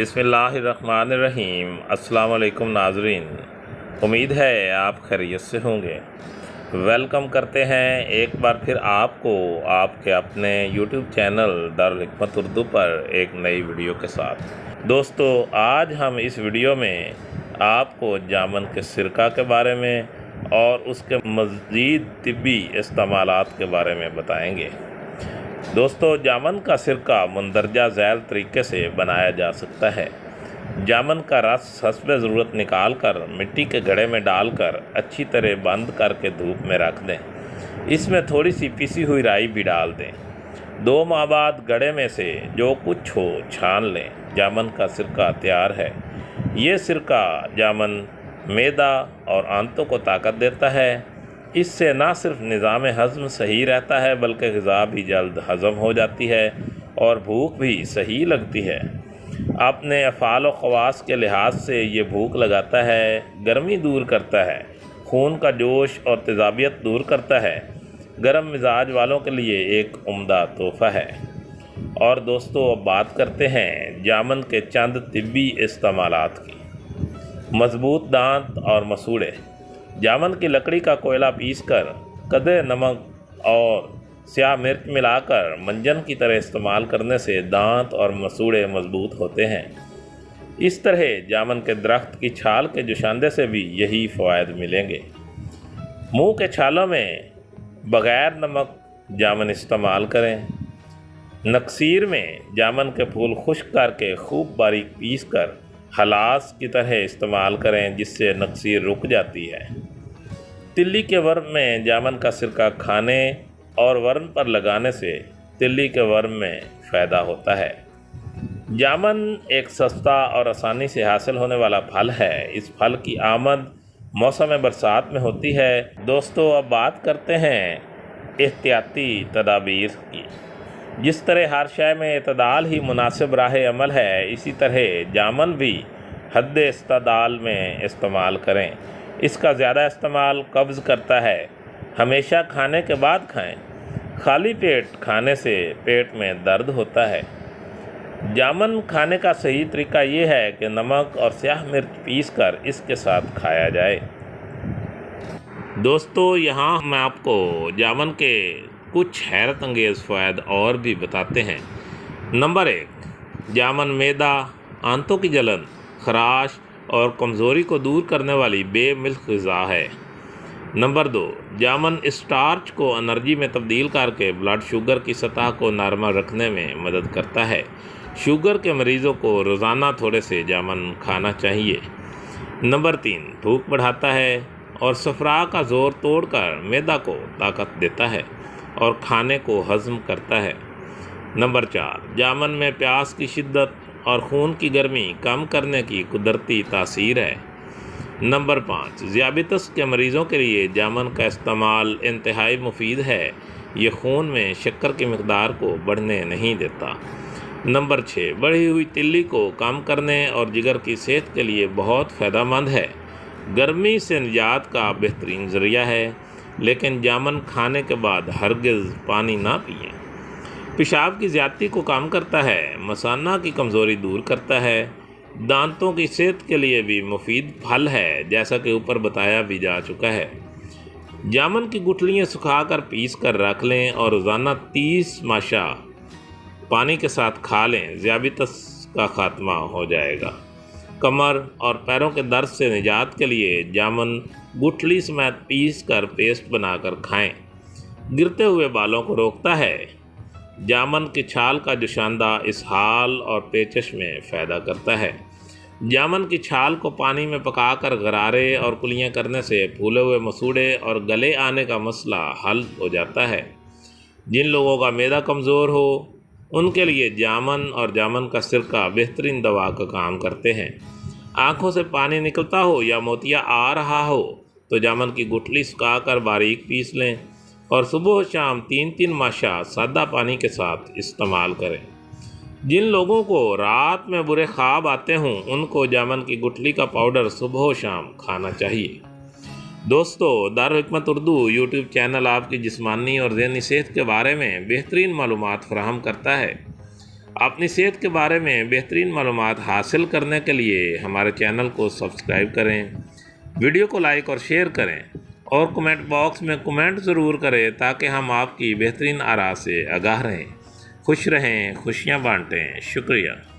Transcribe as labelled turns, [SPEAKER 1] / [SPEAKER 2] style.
[SPEAKER 1] बिस्मिल्लाहिर्रहमानिर्रहीम। अस्सलाम वालेकुम नाज़रीन, उम्मीद है आप खैरियत से होंगे। वेलकम करते हैं एक बार फिर आपको आपके अपने यूट्यूब चैनल दारुल हिकमत उर्दू पर एक नई वीडियो के साथ। दोस्तों, आज हम इस वीडियो में आपको जामन के सिरका के बारे में और उसके मज़ीद तिब्बी इस्तेमालात के बारे में बताएंगे। दोस्तों, जामन का सिरका मंदरजा झैल तरीके से बनाया जा सकता है। जामन का रस हस्बे ज़रूरत निकाल कर मिट्टी के घड़े में डालकर अच्छी तरह बंद करके धूप में रख दें। इसमें थोड़ी सी पिसी हुई राई भी डाल दें। 2 माह बाद घड़े में से जो कुछ हो छान लें। जामन का सिरका तैयार है। ये सिरका जामन, मैदा और आंतों को ताकत देता है। इससे न सिर्फ निज़ाम हज़म सही रहता है बल्कि ग़िज़ा भी जल्द हज़म हो जाती है और भूख भी सही लगती है। अपने अफ़आल व ख़वास के लिहाज से ये भूख लगाता है, गर्मी दूर करता है, खून का जोश और तेज़ाबियत दूर करता है। गर्म मिजाज वालों के लिए एक उम्दा तोहफ़ा है। और दोस्तों, अब बात करते हैं जामन के चंद तिब्बी इस्तेमालात की। मज़बूत दांत और मसूड़े। जामन की लकड़ी का कोयला पीसकर कदे नमक और स्याह मिर्च मिलाकर मंजन की तरह इस्तेमाल करने से दांत और मसूड़े मजबूत होते हैं। इस तरह जामन के दरख्त की छाल के जुशांदे से भी यही फ़वायद मिलेंगे। मुंह के छालों में बग़ैर नमक जामन इस्तेमाल करें। नक्सीर में जामन के फूल खुश्क करके खूब बारीक पीस कर हलास की तरह इस्तेमाल करें, जिससे नक्सीर रुक जाती है। तिल्ली के वर्म में जामन का सिरका खाने और वर्म पर लगाने से तिल्ली के वर्म में फ़ायदा होता है। जामन एक सस्ता और आसानी से हासिल होने वाला फल है। इस फल की आमद मौसम बरसात में होती है। दोस्तों, अब बात करते हैं एहतियाती तदाबीर की। जिस तरह हर शय में इतदाल ही मुनासिब राह अमल है, इसी तरह जामन भी हद इस्तेदाल में इस्तेमाल करें। इसका ज़्यादा इस्तेमाल कब्ज़ करता है। हमेशा खाने के बाद खाएं। खाली पेट खाने से पेट में दर्द होता है। जामन खाने का सही तरीका ये है कि नमक और स्याह मिर्च पीसकर इसके साथ खाया जाए। दोस्तों, यहाँ मैं आपको जामन के कुछ हैरत अंगेज़ फ़वायद और भी बताते हैं। नंबर 1, जामन मैदा, आंतों की जलन, खराश और कमज़ोरी को दूर करने वाली बेमिल्क ग़िज़ा है। नंबर 2, जामन स्टार्च को एनर्जी में तब्दील करके ब्लड शुगर की सतह को नॉर्मल रखने में मदद करता है। शुगर के मरीज़ों को रोज़ाना थोड़े से जामन खाना चाहिए। नंबर 3, भूख बढ़ाता है और सफ़रा का ज़ोर तोड़कर मैदा को ताकत देता है और खाने को हज़म करता है। नंबर 4, जामन में प्यास की शिद्दत और खून की गर्मी कम करने की कुदरती तासीर है। नंबर 5, ज़ियाबितस के मरीज़ों के लिए जामन का इस्तेमाल इंतहाई मुफीद है। ये खून में शक्कर की मिक़दार को बढ़ने नहीं देता। नंबर 6, बढ़ी हुई तिल्ली को कम करने और जिगर की सेहत के लिए बहुत फ़ायदेमंद है। गर्मी से निजात का बेहतरीन ज़रिया है, लेकिन जामन खाने के बाद हरगिज़ पानी ना पिएं। पेशाब की ज़्यादती को कम करता है। मसाना की कमज़ोरी दूर करता है। दांतों की सेहत के लिए भी मुफीद फल है, जैसा कि ऊपर बताया भी जा चुका है। जामन की गुठलियाँ सुखाकर पीस कर रख लें और रोज़ाना 30 माशा पानी के साथ खा लें। ज़ियाबितस का ख़ात्मा हो जाएगा। कमर और पैरों के दर्द से निजात के लिए जामन गुठली समेत पीस कर पेस्ट बनाकर खाएं। गिरते हुए बालों को रोकता है। जामन की छाल का जुशांदा इसहाल और पेचश में फ़ायदा करता है। जामन की छाल को पानी में पकाकर गरारे और कुलियाँ करने से फूले हुए मसूड़े और गले आने का मसला हल हो जाता है। जिन लोगों का मैदा कमज़ोर हो, उनके लिए जामन और जामन का सिरका बेहतरीन दवा का काम करते हैं। आँखों से पानी निकलता हो या मोतिया आ रहा हो तो जामन की गुठली सुखाकर बारीक पीस लें और सुबह शाम 3-3 माशा सादा पानी के साथ इस्तेमाल करें। जिन लोगों को रात में बुरे ख्वाब आते हों, उनको जामन की गुठली का पाउडर सुबह शाम खाना चाहिए। दोस्तों, दारुल हिकमत उर्दू यूट्यूब चैनल आपकी जिस्मानी और ज़हनी सेहत के बारे में बेहतरीन मालूमात फराहम करता है। اپنی صحت کے بارے میں بہترین معلومات حاصل کرنے کے لیے ہمارے چینل کو سبسکرائب کریں، ویڈیو کو لائک اور شیئر کریں اور کمنٹ باکس میں کمنٹ ضرور کریں تاکہ ہم آپ کی بہترین آراء سے آگاہ رہیں۔ خوش رہیں، خوشیاں بانٹیں۔ شکریہ۔